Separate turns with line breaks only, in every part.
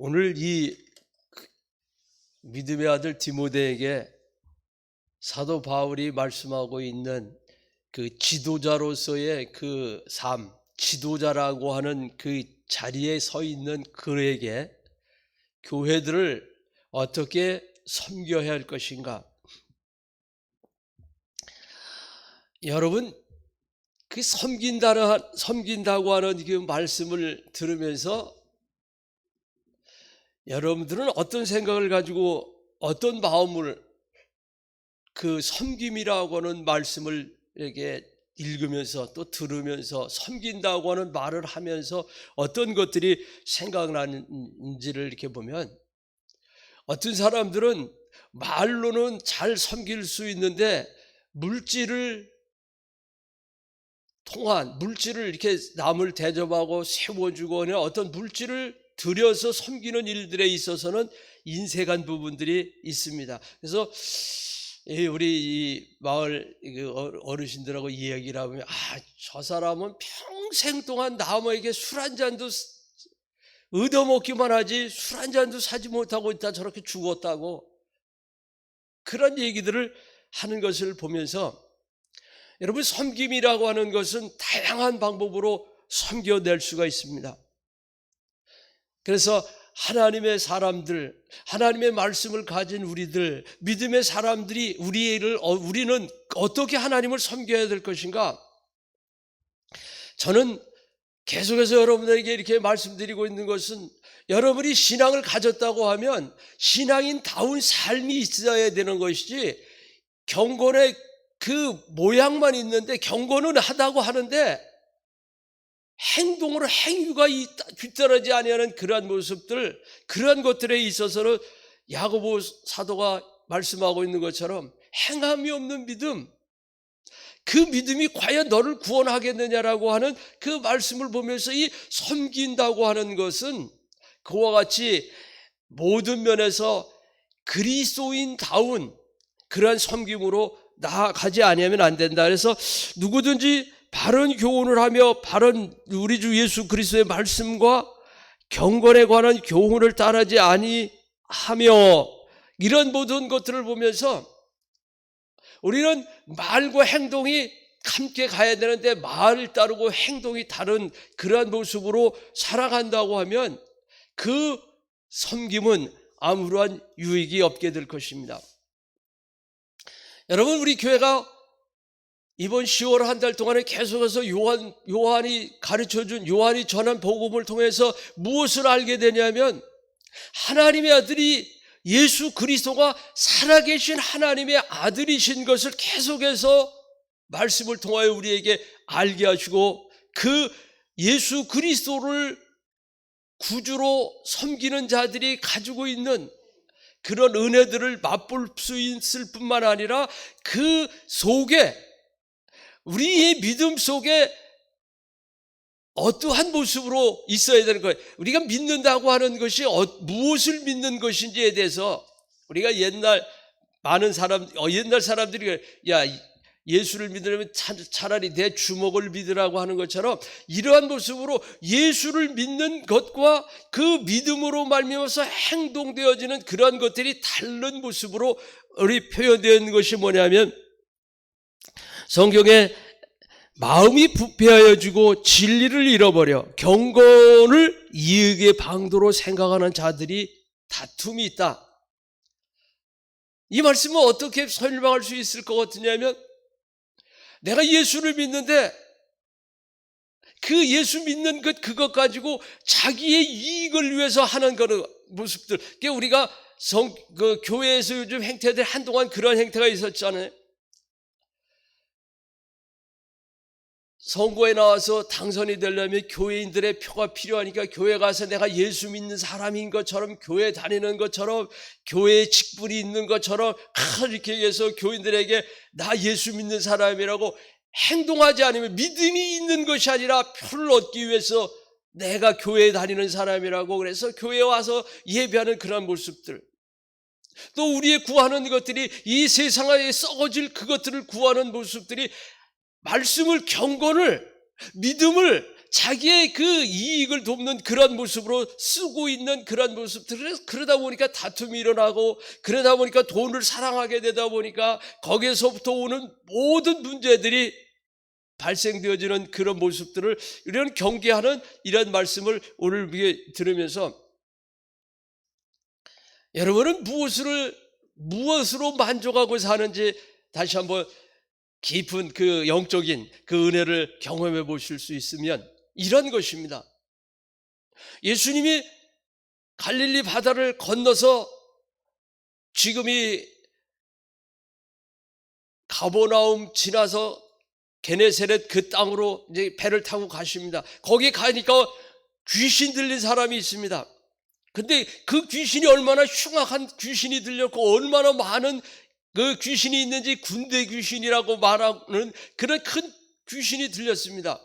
오늘 이 믿음의 아들 디모데에게 사도 바울이 말씀하고 있는 그 지도자로서의 그 삶, 지도자라고 하는 그 자리에 서 있는 그에게 교회들을 어떻게 섬겨야 할 것인가. 여러분, 그 섬긴다고 하는 그 말씀을 들으면서 여러분들은 어떤 생각을 가지고 어떤 마음을 그 섬김이라고 하는 말씀을 이렇게 읽으면서 또 들으면서 섬긴다고 하는 말을 하면서 어떤 것들이 생각나는지를 이렇게 보면, 어떤 사람들은 말로는 잘 섬길 수 있는데 물질을 이렇게 남을 대접하고 세워주거나 어떤 물질을 들여서 섬기는 일들에 있어서는 인색한 부분들이 있습니다. 그래서 우리 이 마을 어르신들하고 이야기를 하면, 저 사람은 평생 동안 남에게 술 한 잔도 얻어먹기만 하지 술 한 잔도 사지 못하고 있다, 저렇게 죽었다고, 그런 얘기들을 하는 것을 보면서, 여러분, 섬김이라고 하는 것은 다양한 방법으로 섬겨낼 수가 있습니다. 그래서 하나님의 사람들, 하나님의 말씀을 가진 우리들, 믿음의 사람들이 우리는 어떻게 하나님을 섬겨야 될 것인가? 저는 계속해서 여러분들에게 이렇게 말씀드리고 있는 것은, 여러분이 신앙을 가졌다고 하면 신앙인다운 삶이 있어야 되는 것이지, 경건의 그 모양만 있는데, 경건은 하다고 하는데 행동으로 행위가 뒤따르지 아니하는 그러한 모습들, 그러한 것들에 있어서는 야고보 사도가 말씀하고 있는 것처럼 행함이 없는 믿음, 그 믿음이 과연 너를 구원하겠느냐라고 하는 그 말씀을 보면서, 이 섬긴다고 하는 것은 그와 같이 모든 면에서 그리스도인다운 그러한 섬김으로 나아가지 아니하면 안 된다. 그래서 누구든지 바른 교훈을 하며 바른 우리 주 예수 그리스도의 말씀과 경건에 관한 교훈을 따르지 아니하며, 이런 모든 것들을 보면서 우리는 말과 행동이 함께 가야 되는데, 말을 따르고 행동이 다른 그러한 모습으로 살아간다고 하면 그 섬김은 아무런 유익이 없게 될 것입니다. 여러분, 우리 교회가 이번 10월 한 달 동안에 계속해서 요한이 가르쳐준, 요한이 전한 복음을 통해서 무엇을 알게 되냐면, 하나님의 아들이 예수 그리스도가 살아계신 하나님의 아들이신 것을 계속해서 말씀을 통하여 우리에게 알게 하시고, 그 예수 그리스도를 구주로 섬기는 자들이 가지고 있는 그런 은혜들을 맛볼 수 있을 뿐만 아니라, 그 속에, 우리의 믿음 속에 어떠한 모습으로 있어야 되는 거예요. 우리가 믿는다고 하는 것이 무엇을 믿는 것인지에 대해서, 우리가 옛날 사람들이 예수를 믿으려면 차라리 내 주먹을 믿으라고 하는 것처럼, 이러한 모습으로 예수를 믿는 것과 그 믿음으로 말미암아서 행동되어지는 그러한 것들이 다른 모습으로 우리 표현되어 있는 것이 뭐냐면, 성경에 마음이 부패하여지고 진리를 잃어버려 경건을 이익의 방도로 생각하는 자들이 다툼이 있다. 이 말씀은 어떻게 설명할 수 있을 것 같으냐면, 내가 예수를 믿는데 그 예수 믿는 그것 가지고 자기의 이익을 위해서 하는 그런 모습들, 우리가 교회에서 요즘 행태들 한동안 그런 행태가 있었잖아요. 선거에 나와서 당선이 되려면 교회인들의 표가 필요하니까 교회 가서 내가 예수 믿는 사람인 것처럼, 교회 다니는 것처럼, 교회에 직분이 있는 것처럼 이렇게 해서 교인들에게 나 예수 믿는 사람이라고 행동하지 않으면, 믿음이 있는 것이 아니라 표를 얻기 위해서 내가 교회에 다니는 사람이라고 그래서 교회에 와서 예배하는 그런 모습들, 또 우리의 구하는 것들이 이 세상에 썩어질 그것들을 구하는 모습들이, 말씀을, 경건을, 믿음을 자기의 그 이익을 돕는 그런 모습으로 쓰고 있는 그런 모습들, 그러다 보니까 다툼이 일어나고, 그러다 보니까 돈을 사랑하게 되다 보니까 거기에서부터 오는 모든 문제들이 발생되어지는 그런 모습들을 이런 경계하는 이런 말씀을 오늘 위에 들으면서, 여러분은 무엇으로 만족하고 사는지 다시 한번 깊은 그 영적인 그 은혜를 경험해 보실 수 있으면 이런 것입니다. 예수님이 갈릴리 바다를 건너서 지금이 가버나움 지나서 게네사렛 그 땅으로 이제 배를 타고 가십니다. 거기 가니까 귀신 들린 사람이 있습니다. 근데 그 귀신이 얼마나 흉악한 귀신이 들렸고 얼마나 많은 그 귀신이 있는지, 군대 귀신이라고 말하는 그런 큰 귀신이 들렸습니다.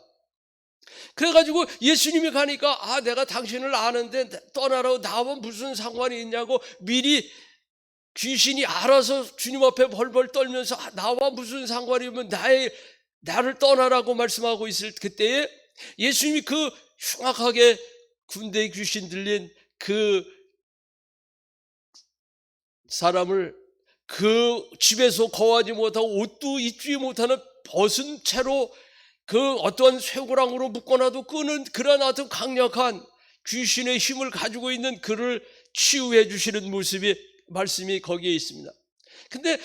그래가지고 예수님이 가니까 내가 당신을 아는데 떠나라고, 나와 무슨 상관이 있냐고 미리 귀신이 알아서 주님 앞에 벌벌 떨면서 나와 무슨 상관이면 나를 떠나라고 말씀하고 있을 그때에 예수님이 그 흉악하게 군대 귀신 들린 그 사람을 그 집에서 거하지 못하고 옷도 입지 못하는 벗은 채로 그 어떠한 쇠고랑으로 묶어놔도 끄는 그런 아주 강력한 귀신의 힘을 가지고 있는 그를 치유해 주시는 말씀이 거기에 있습니다. 근데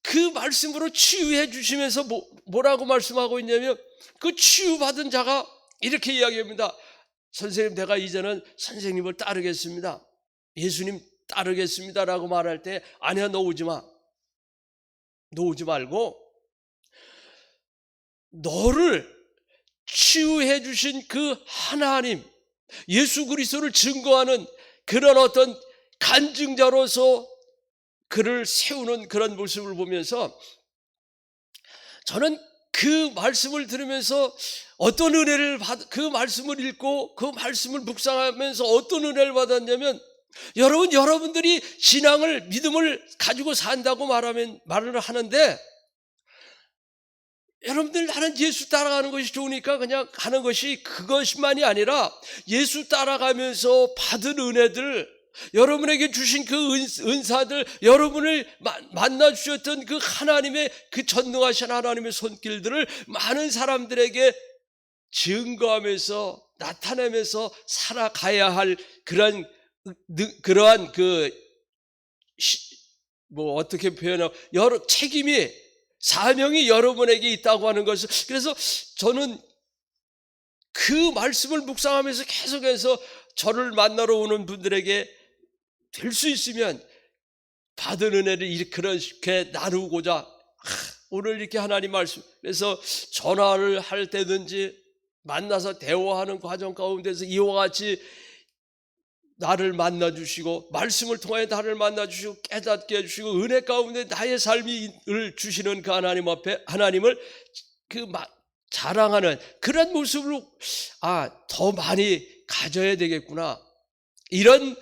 그 말씀으로 치유해 주시면서 뭐라고 말씀하고 있냐면, 그 치유받은 자가 이렇게 이야기합니다. 선생님, 내가 이제는 선생님을 따르겠습니다. 예수님 따르겠습니다라고 말할 때, 아니야, 너 오지 마. 너 오지 말고 너를 치유해 주신 그 하나님, 예수 그리스도를 증거하는 그런 어떤 간증자로서 그를 세우는 그런 모습을 보면서 저는 그 말씀을 들으면서 어떤 은혜를 그 말씀을 읽고 그 말씀을 묵상하면서 어떤 은혜를 받았냐면, 여러분들이 신앙을, 믿음을 가지고 산다고 말을 하는데, 여러분들 나는 예수 따라가는 것이 좋으니까 그냥 가는 것이 그것만이 아니라 예수 따라가면서 받은 은혜들, 여러분에게 주신 그 은사들, 여러분을 만나 주셨던 그 하나님의 그 전능하신 하나님의 손길들을 많은 사람들에게 증거하면서 나타내면서 살아가야 할 그러한 어떻게 표현하고 책임이, 사명이 여러분에게 있다고 하는 것을, 그래서 저는 그 말씀을 묵상하면서 계속해서 저를 만나러 오는 분들에게 될 수 있으면 받은 은혜를 그렇게 나누고자 오늘 이렇게 하나님 말씀, 그래서 전화를 할 때든지 만나서 대화하는 과정 가운데서 이와 같이 나를 만나주시고 말씀을 통하여 나를 만나주시고 깨닫게 해주시고 은혜 가운데 나의 삶을 주시는 그 하나님 앞에 하나님을 자랑하는 그런 모습으로 더 많이 가져야 되겠구나, 이런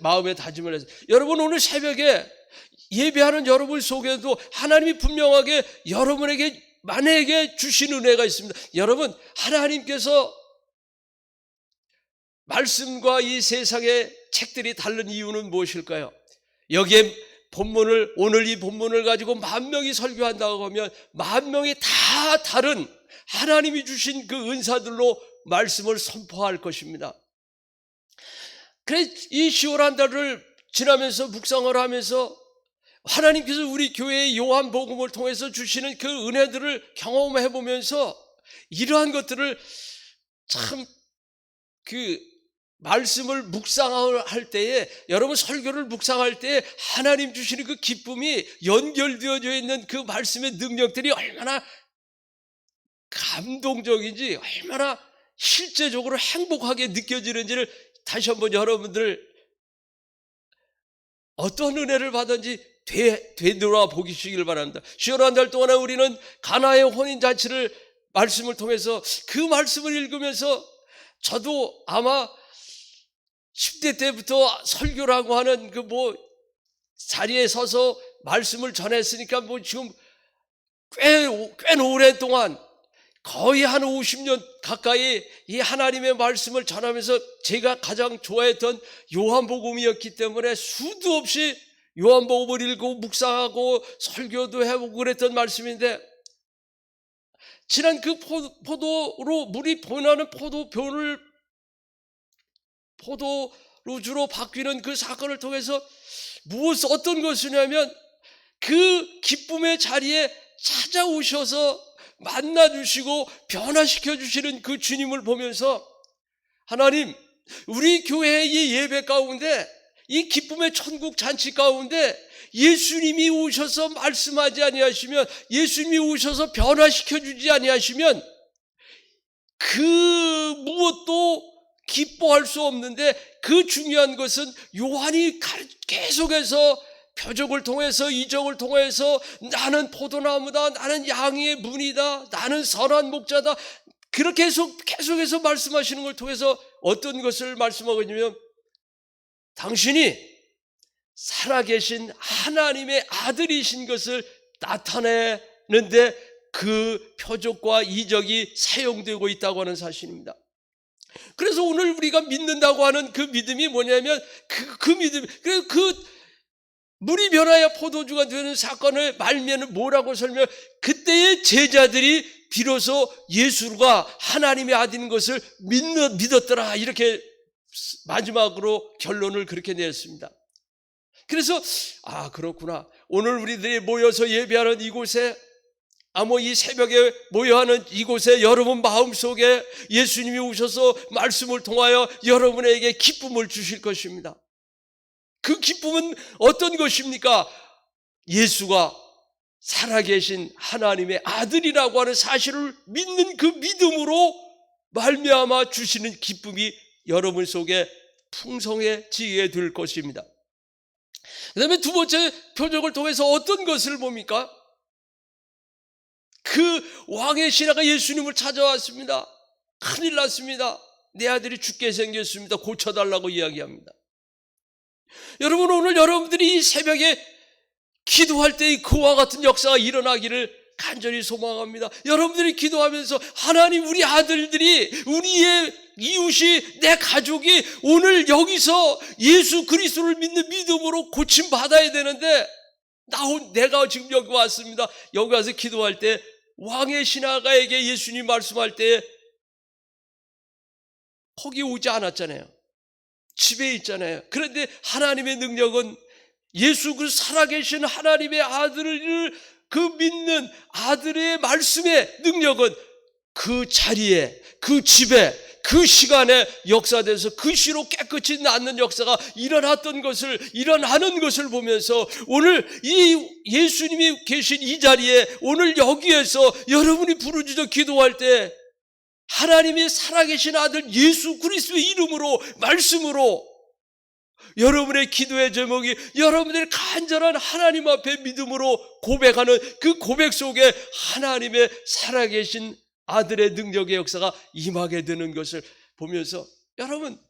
마음의 다짐을 해서, 여러분 오늘 새벽에 예배하는 여러분 속에도 하나님이 분명하게 여러분에게 만약에 주신 은혜가 있습니다. 여러분, 하나님께서 말씀과 이 세상의 책들이 다른 이유는 무엇일까요? 여기에 오늘 이 본문을 가지고 10,000명이 설교한다고 하면 10,000명이 다 다른 하나님이 주신 그 은사들로 말씀을 선포할 것입니다. 그래서 이 10월 한 달을 지나면서 묵상을 하면서 하나님께서 우리 교회의 요한복음을 통해서 주시는 그 은혜들을 경험해 보면서 이러한 것들을 참 말씀을 묵상할 때에, 여러분 설교를 묵상할 때에 하나님 주시는 그 기쁨이 연결되어져 있는 그 말씀의 능력들이 얼마나 감동적인지, 얼마나 실제적으로 행복하게 느껴지는지를 다시 한번 여러분들 어떤 은혜를 받은지 되돌아 보시길 바랍니다. 10월 한 달 동안에 우리는 가나의 혼인잔치를 말씀을 통해서 그 말씀을 읽으면서 저도 아마 10대 때부터 설교라고 하는 자리에 서서 말씀을 전했으니까 지금 꽤 오랫동안 거의 한 50년 가까이 이 하나님의 말씀을 전하면서 제가 가장 좋아했던 요한복음이었기 때문에 수도 없이 요한복음을 읽고 묵상하고 설교도 해보고 그랬던 말씀인데, 지난 그 포도로 물이 변하는 포도로주로 바뀌는 그 사건을 통해서 어떤 것이냐면, 그 기쁨의 자리에 찾아오셔서 만나주시고 변화시켜 주시는 그 주님을 보면서, 하나님, 우리 교회의 예배 가운데, 이 기쁨의 천국 잔치 가운데 예수님이 오셔서 말씀하지 아니하시면, 예수님이 오셔서 변화시켜 주지 아니하시면 그 무엇도 기뻐할 수 없는데, 그 중요한 것은 요한이 계속해서 표적을 통해서, 이적을 통해서 나는 포도나무다, 나는 양의 문이다, 나는 선한 목자다, 그렇게 계속해서 말씀하시는 걸 통해서 어떤 것을 말씀하거든요. 당신이 살아계신 하나님의 아들이신 것을 나타내는데 그 표적과 이적이 사용되고 있다고 하는 사실입니다. 그래서 오늘 우리가 믿는다고 하는 그 믿음이 뭐냐면, 그 믿음, 그래서 그 물이 변하여 포도주가 되는 사건을 말미에는 뭐라고 설명? 그때의 제자들이 비로소 예수가 하나님의 아들인 것을 믿었더라, 이렇게 마지막으로 결론을 그렇게 내었습니다. 그래서 그렇구나, 오늘 우리들이 모여서 예배하는 이곳에, 이 새벽에 모여하는 이곳에 여러분 마음속에 예수님이 오셔서 말씀을 통하여 여러분에게 기쁨을 주실 것입니다. 그 기쁨은 어떤 것입니까? 예수가 살아계신 하나님의 아들이라고 하는 사실을 믿는 그 믿음으로 말미암아 주시는 기쁨이 여러분 속에 풍성해지게 될 것입니다. 그 다음에 두 번째 표적을 통해서 어떤 것을 봅니까? 그 왕의 신하가 예수님을 찾아왔습니다. 큰일 났습니다. 내 아들이 죽게 생겼습니다. 고쳐달라고 이야기합니다. 여러분, 오늘 여러분들이 이 새벽에 기도할 때 그와 같은 역사가 일어나기를 간절히 소망합니다. 여러분들이 기도하면서, 하나님, 우리 아들들이, 우리의 이웃이, 내 가족이 오늘 여기서 예수 그리스도를 믿는 믿음으로 고침받아야 되는데, 내가 지금 여기 왔습니다. 여기 와서 기도할 때 왕의 신하가에게 예수님 말씀할 때 거기 오지 않았잖아요. 집에 있잖아요. 그런데 하나님의 능력은 예수 그 살아계신 하나님의 아들을 그 믿는 아들의 말씀의 능력은 그 자리에, 그 집에, 그 시간에 역사돼서 그 시로 깨끗이 낫는 역사가 일어나는 것을 보면서, 오늘 이 예수님이 계신 이 자리에, 오늘 여기에서 여러분이 부르짖어 기도할 때 하나님의 살아계신 아들 예수 그리스도의 이름으로, 말씀으로 여러분의 기도의 제목이 여러분들의 간절한 하나님 앞에 믿음으로 고백하는 그 고백 속에 하나님의 살아계신 아들의 능력의 역사가 임하게 되는 것을 보면서, 여러분,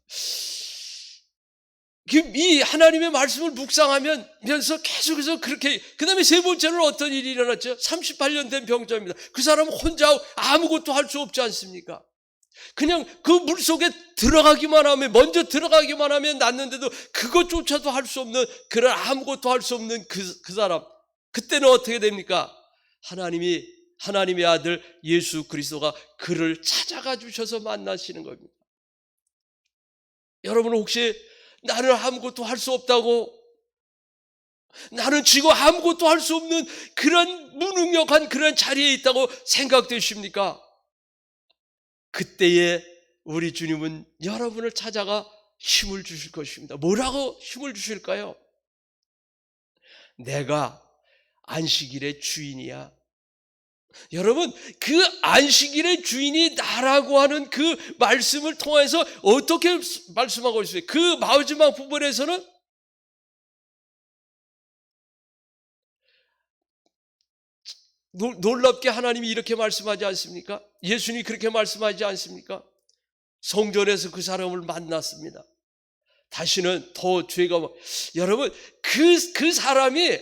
이 하나님의 말씀을 묵상하면서 계속해서 그렇게, 그 다음에 세 번째는 어떤 일이 일어났죠? 38년 된 병자입니다. 그 사람은 혼자 아무것도 할 수 없지 않습니까? 그냥 그 물속에 먼저 들어가기만 하면 낫는데도 그것조차도 할 수 없는, 그런 아무것도 할 수 없는 그 사람, 그때는 어떻게 됩니까? 하나님의 아들 예수 그리스도가 그를 찾아가 주셔서 만나시는 겁니다. 여러분은 혹시 나는 아무것도 할 수 없다고, 나는 지금 아무것도 할 수 없는 그런 무능력한 그런 자리에 있다고 생각되십니까? 그때에 우리 주님은 여러분을 찾아가 힘을 주실 것입니다. 뭐라고 힘을 주실까요? 내가 안식일의 주인이야. 여러분, 그 안식일의 주인이 나라고 하는 그 말씀을 통해서 어떻게 말씀하고 있어요? 그 마지막 부분에서는 놀랍게 하나님이 이렇게 말씀하지 않습니까? 예수님이 그렇게 말씀하지 않습니까? 성전에서 그 사람을 만났습니다. 다시는 더 죄가, 여러분, 그 사람이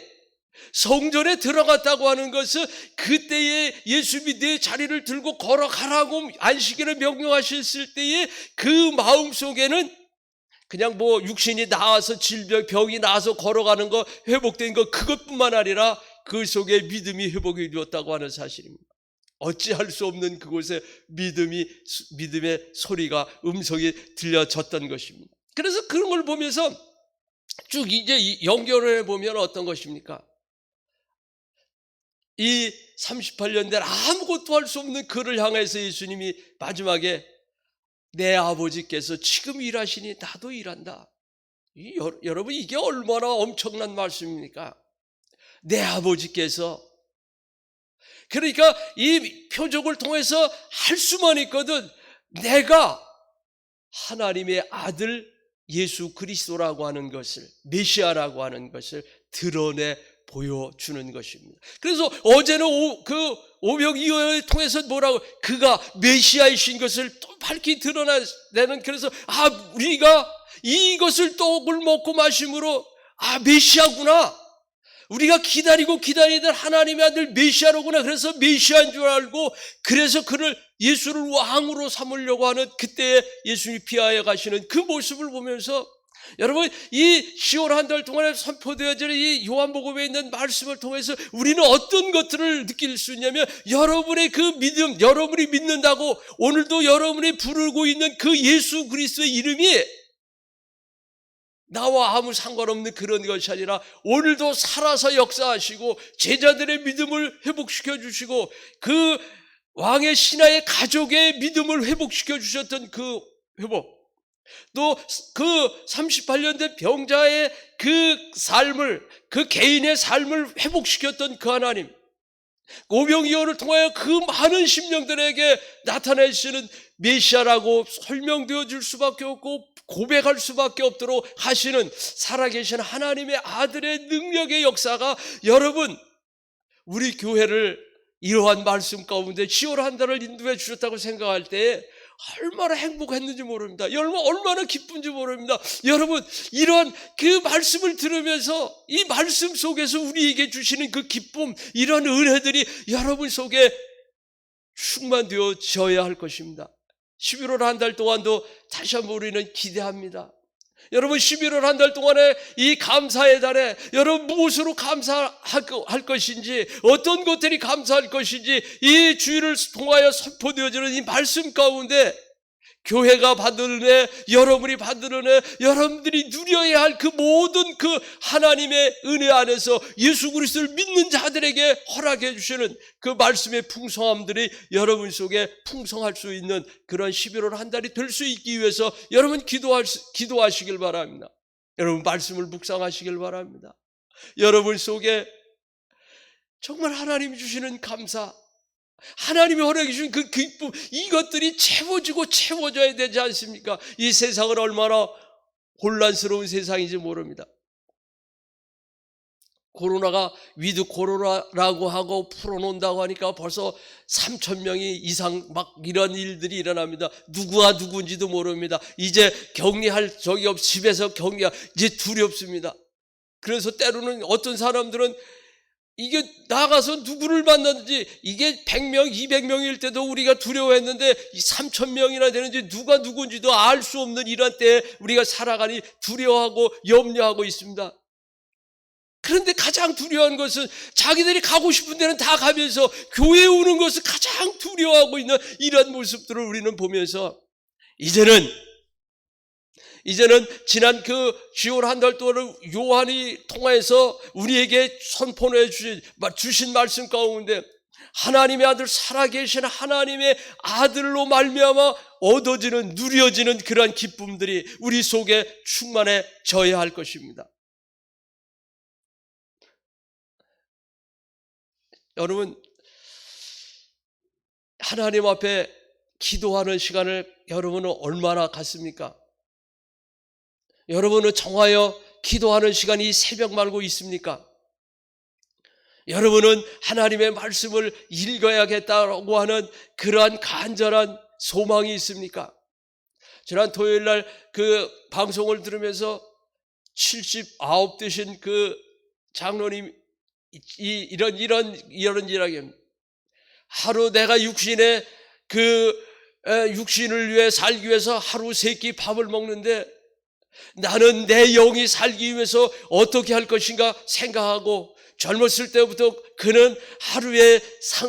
성전에 들어갔다고 하는 것은 그때에 예수 믿의 자리를 들고 걸어가라고 안식일을 명령하셨을 때에 그 마음속에는 그냥 뭐 육신이 나와서 병이 나와서 걸어가는 거, 회복된 거 그것뿐만 아니라 그 속에 믿음이 회복이 되었다고 하는 사실입니다. 어찌할 수 없는 그곳에 믿음의 소리가, 음성이 들려졌던 것입니다. 그래서 그런 걸 보면서 쭉 이제 연결해 보면 어떤 것입니까? 이 38년 된 아무것도 할 수 없는 그를 향해서 예수님이 마지막에 내 아버지께서 지금 일하시니 나도 일한다. 여러분, 이게 얼마나 엄청난 말씀입니까? 내 아버지께서, 그러니까 이 표적을 통해서 할 수만 있거든 내가 하나님의 아들 예수 그리스도라고 하는 것을, 메시아라고 하는 것을 드러내 보여주는 것입니다. 그래서 어제는 그 오병이어를 통해서 뭐라고, 그가 메시아이신 것을 또 밝히 드러내는, 그래서 우리가 이것을 떡을 먹고 마심으로 메시아구나, 우리가 기다리던 하나님의 아들 메시아로구나, 그래서 메시아인 줄 알고, 그래서 그를 예수를 왕으로 삼으려고 하는 그때에 예수님이 피하여 가시는 그 모습을 보면서, 여러분, 이 10월 한 달 동안에 선포되어지는 이 요한복음에 있는 말씀을 통해서 우리는 어떤 것들을 느낄 수 있냐면, 여러분의 그 믿음, 여러분이 믿는다고 오늘도 여러분이 부르고 있는 그 예수 그리스도의 이름이 나와 아무 상관없는 그런 것이 아니라 오늘도 살아서 역사하시고 제자들의 믿음을 회복시켜 주시고 그 왕의 신하의 가족의 믿음을 회복시켜 주셨던 그 회복, 또 그 38년 된 병자의 그 삶을, 그 개인의 삶을 회복시켰던 그 하나님, 오병이어를 통하여 그 많은 심령들에게 나타내시는 메시아라고 설명되어 줄 수밖에 없고 고백할 수밖에 없도록 하시는 살아계신 하나님의 아들의 능력의 역사가, 여러분, 우리 교회를 이러한 말씀 가운데 10월 한 달을 인도해 주셨다고 생각할 때 얼마나 행복했는지 모릅니다. 여러분, 얼마나 기쁜지 모릅니다. 여러분, 이런 그 말씀을 들으면서 이 말씀 속에서 우리에게 주시는 그 기쁨, 이런 은혜들이 여러분 속에 충만되어져야 할 것입니다. 11월 한 달 동안도 다시 한번 우리는 기대합니다. 여러분, 11월 한 달 동안에 이 감사의 달에 여러분 무엇으로 감사할 것인지, 어떤 것들이 감사할 것인지, 이 주일을 통하여 선포되어지는 이 말씀 가운데 교회가 받는 은혜, 여러분이 받는 은혜, 여러분들이 누려야 할 그 모든 그 하나님의 은혜 안에서 예수 그리스도를 믿는 자들에게 허락해 주시는 그 말씀의 풍성함들이 여러분 속에 풍성할 수 있는 그런 11월 한 달이 될 수 있기 위해서 여러분 기도하시길 바랍니다. 여러분 말씀을 묵상하시길 바랍니다. 여러분 속에 정말 하나님이 주시는 감사, 하나님이 허락해 주신 그 기쁨, 이것들이 채워져야 되지 않습니까? 이 세상은 얼마나 혼란스러운 세상인지 모릅니다. 코로나가 위드 코로나라고 하고 풀어놓는다고 하니까 벌써 3,000명이 이상 막 이런 일들이 일어납니다. 누구가 누구인지도 모릅니다. 이제 격리할 적이 없, 집에서 이제 두렵습니다. 그래서 때로는 어떤 사람들은 이게 나가서 누구를 만났는지, 이게 100명, 200명일 때도 우리가 두려워했는데 3,000명이나 되는지 누가 누군지도 알 수 없는 이런 때에 우리가 살아가니 두려워하고 염려하고 있습니다. 그런데 가장 두려워한 것은 자기들이 가고 싶은 데는 다 가면서 교회에 오는 것을 가장 두려워하고 있는 이런 모습들을 우리는 보면서 이제는 지난 그 10월 한 달 동안 요한이 통해서 우리에게 선포해 주신 말씀 가운데 하나님의 아들, 살아계신 하나님의 아들로 말미암아 얻어지는, 누려지는 그러한 기쁨들이 우리 속에 충만해져야 할 것입니다. 여러분, 하나님 앞에 기도하는 시간을 여러분은 얼마나 갖습니까? 여러분은 정하여 기도하는 시간이 새벽 말고 있습니까? 여러분은 하나님의 말씀을 읽어야겠다고 하는 그러한 간절한 소망이 있습니까? 지난 토요일 날 그 방송을 들으면서 79 되신 그 장로님 이런 이야기입니다. 하루 내가 육신을 위해 살기 위해서 하루 3끼 밥을 먹는데 나는 내 영이 살기 위해서 어떻게 할 것인가 생각하고 젊었을 때부터 그는 하루에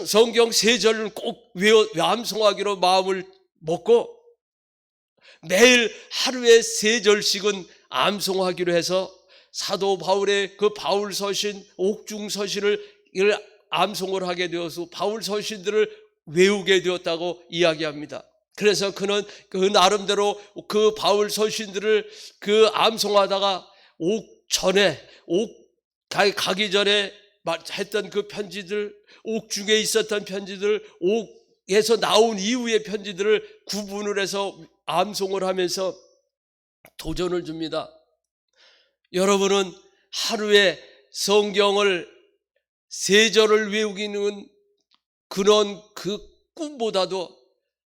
성경 3절을 꼭 암송하기로 마음을 먹고 매일 하루에 3절씩은 암송하기로 해서 사도 바울의 그 바울 서신, 옥중 서신을 암송을 하게 되어서 바울 서신들을 외우게 되었다고 이야기합니다. 그래서 그는 그 나름대로 그 바울 서신들을 암송하다가 옥 가기 전에 했던 그 편지들, 옥중에 있었던 편지들, 옥에서 나온 이후의 편지들을 구분을 해서 암송을 하면서 도전을 줍니다. 여러분은 하루에 성경을 3절을 외우기는 그런 그 꿈보다도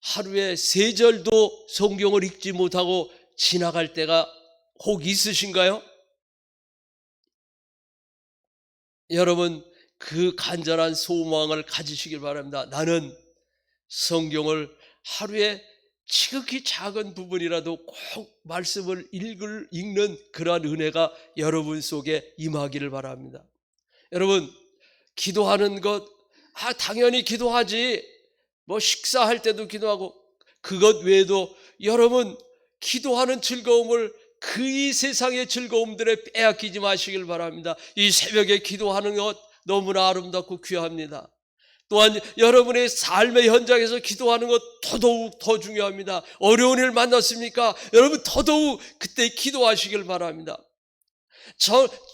하루에 3절도 성경을 읽지 못하고 지나갈 때가 혹 있으신가요? 여러분, 그 간절한 소망을 가지시길 바랍니다. 나는 성경을 하루에 지극히 작은 부분이라도 꼭 말씀을 읽는 그러한 은혜가 여러분 속에 임하기를 바랍니다. 여러분, 기도하는 것, 당연히 기도하지. 식사할 때도 기도하고, 그것 외에도 여러분 기도하는 즐거움을 이 세상의 즐거움들에 빼앗기지 마시길 바랍니다. 이 새벽에 기도하는 것 너무나 아름답고 귀합니다. 또한 여러분의 삶의 현장에서 기도하는 것 더더욱 더 중요합니다. 어려운 일 만났습니까? 여러분 더더욱 그때 기도하시길 바랍니다.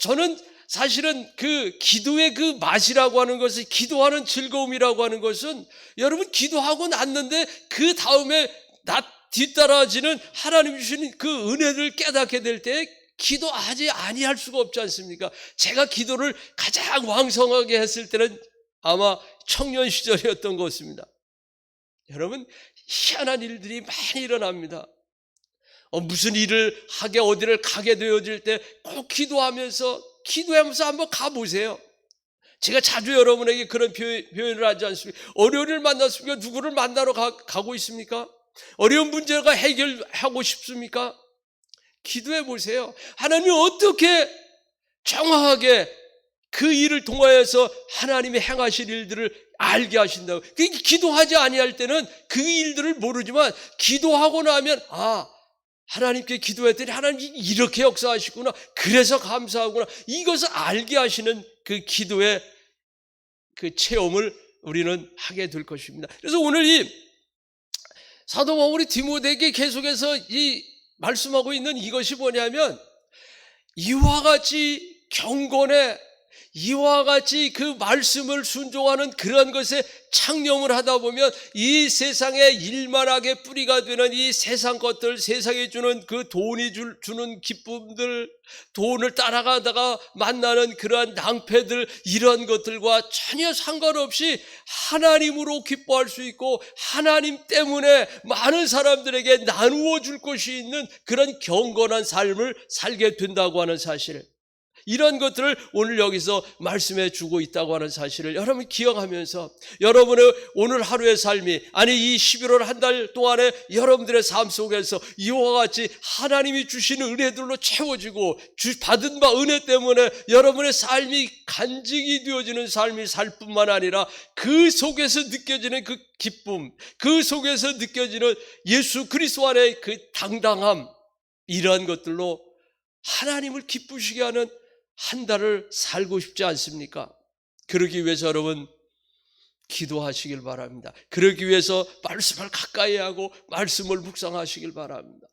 저는 사실은 그 기도의 그 맛이라고 하는 것을, 기도하는 즐거움이라고 하는 것은 여러분 기도하고 났는데 그 다음에 뒤따라지는 하나님 주시는 그 은혜를 깨닫게 될 때 기도하지 아니할 수가 없지 않습니까? 제가 기도를 가장 왕성하게 했을 때는 아마 청년 시절이었던 것 같습니다. 여러분, 희한한 일들이 많이 일어납니다. 무슨 일을 하게 어디를 가게 되어질 때 꼭 기도하면서 한번 가보세요. 제가 자주 여러분에게 그런 표현을 하지 않습니까? 어려운 일 만났습니까? 누구를 만나러 가고 있습니까? 어려운 문제가 해결하고 싶습니까? 기도해 보세요. 하나님이 어떻게 정확하게 그 일을 통하여서 하나님이 행하실 일들을 알게 하신다고. 기도하지 아니할 때는 그 일들을 모르지만 기도하고 나면 하나님께 기도했더니 하나님이 이렇게 역사하시구나, 그래서 감사하구나, 이것을 알게 하시는 그 기도의 그 체험을 우리는 하게 될 것입니다. 그래서 오늘 이 사도 바울이 디모데에게 계속해서 말씀하고 있는 이것이 뭐냐면, 이와 같이 경건에, 이와 같이 그 말씀을 순종하는 그런 것에 창념을 하다 보면 이 세상에 일만하게 뿌리가 되는 이 세상 것들, 세상에 주는 그 돈이 주는 기쁨들, 돈을 따라가다가 만나는 그러한 낭패들, 이런 것들과 전혀 상관없이 하나님으로 기뻐할 수 있고 하나님 때문에 많은 사람들에게 나누어 줄 것이 있는 그런 경건한 삶을 살게 된다고 하는 사실, 이런 것들을 오늘 여기서 말씀해 주고 있다고 하는 사실을 여러분 기억하면서 여러분의 오늘 하루의 삶이, 아니 이 11월 한 달 동안에 여러분들의 삶 속에서 이와 같이 하나님이 주시는 은혜들로 채워지고 받은 바 은혜 때문에 여러분의 삶이 간직이 되어지는 삶이 살 뿐만 아니라 그 속에서 느껴지는 그 기쁨, 그 속에서 느껴지는 예수 그리스도 안의 그 당당함, 이러한 것들로 하나님을 기쁘시게 하는 한 달을 살고 싶지 않습니까? 그러기 위해서 여러분 기도하시길 바랍니다. 그러기 위해서 말씀을 가까이 하고 말씀을 묵상하시길 바랍니다.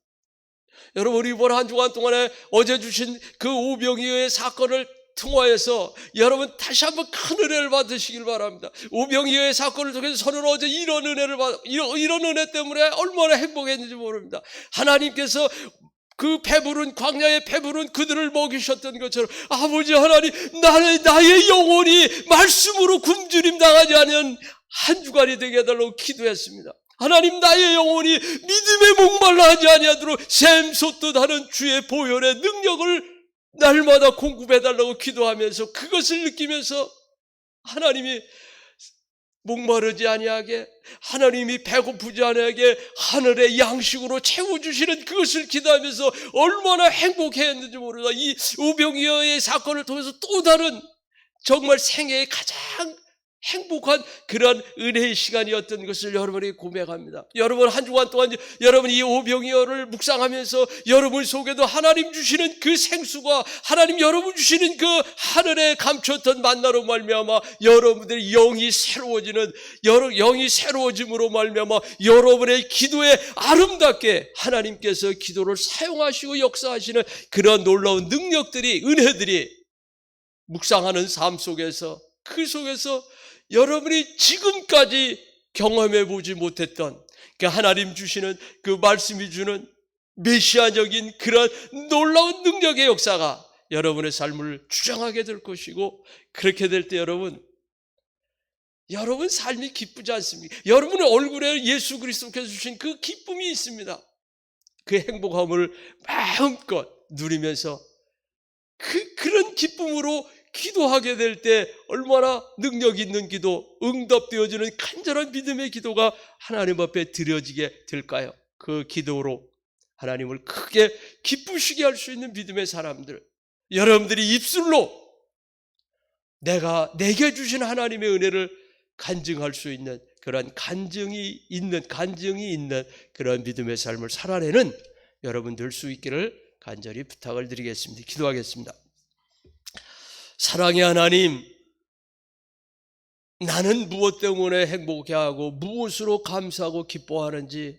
여러분, 이번 한 주간 동안에 어제 주신 그 오병이어의 사건을 통하여서 여러분 다시 한번 큰 은혜를 받으시길 바랍니다. 오병이어의 사건을 통해서 저는 어제 이런 은혜를 이런 은혜 때문에 얼마나 행복했는지 모릅니다. 하나님께서 그 배부른 광야에 배부른 그들을 먹이셨던 것처럼 아버지 하나님, 나의 영혼이 말씀으로 굶주림 당하지 않은 한 주간이 되게 해달라고 기도했습니다. 하나님, 나의 영혼이 믿음에 목말라 하지 아니하도록 샘솟듯 하는 주의 보혈의 능력을 날마다 공급해달라고 기도하면서 그것을 느끼면서 하나님이 목마르지 아니하게, 하나님이 배고프지 아니하게 하늘의 양식으로 채워주시는 그것을 기도하면서 얼마나 행복했는지 모르다. 이 우병이어의 사건을 통해서 또 다른 정말 생애의 가장 행복한 그런 은혜의 시간이었던 것을 여러분이 고백합니다. 여러분 한 주간 동안 여러분 이 오병이어를 묵상하면서 여러분 속에도 하나님 주시는 그 생수가, 하나님 여러분 주시는 그 하늘에 감췄던 만나로 말미암아 여러분들의 영이 새로워지는, 영이 새로워짐으로 말미암아 여러분의 기도에 아름답게 하나님께서 기도를 사용하시고 역사하시는 그런 놀라운 능력들이, 은혜들이 묵상하는 삶 속에서, 그 속에서 여러분이 지금까지 경험해 보지 못했던 그 하나님 주시는 그 말씀이 주는 메시아적인 그런 놀라운 능력의 역사가 여러분의 삶을 주장하게 될 것이고, 그렇게 될 때 여러분 삶이 기쁘지 않습니까? 여러분의 얼굴에 예수 그리스도께서 주신 그 기쁨이 있습니다. 그 행복함을 마음껏 누리면서 그런 기쁨으로 기도하게 될 때 얼마나 능력 있는 기도, 응답되어지는 간절한 믿음의 기도가 하나님 앞에 드려지게 될까요? 그 기도로 하나님을 크게 기쁘시게 할 수 있는 믿음의 사람들, 여러분들이 입술로 내게 주신 하나님의 은혜를 간증할 수 있는 그런 간증이 있는 그런 믿음의 삶을 살아내는 여러분 될 수 있기를 간절히 부탁을 드리겠습니다. 기도하겠습니다. 사랑의 하나님, 나는 무엇 때문에 행복해하고 무엇으로 감사하고 기뻐하는지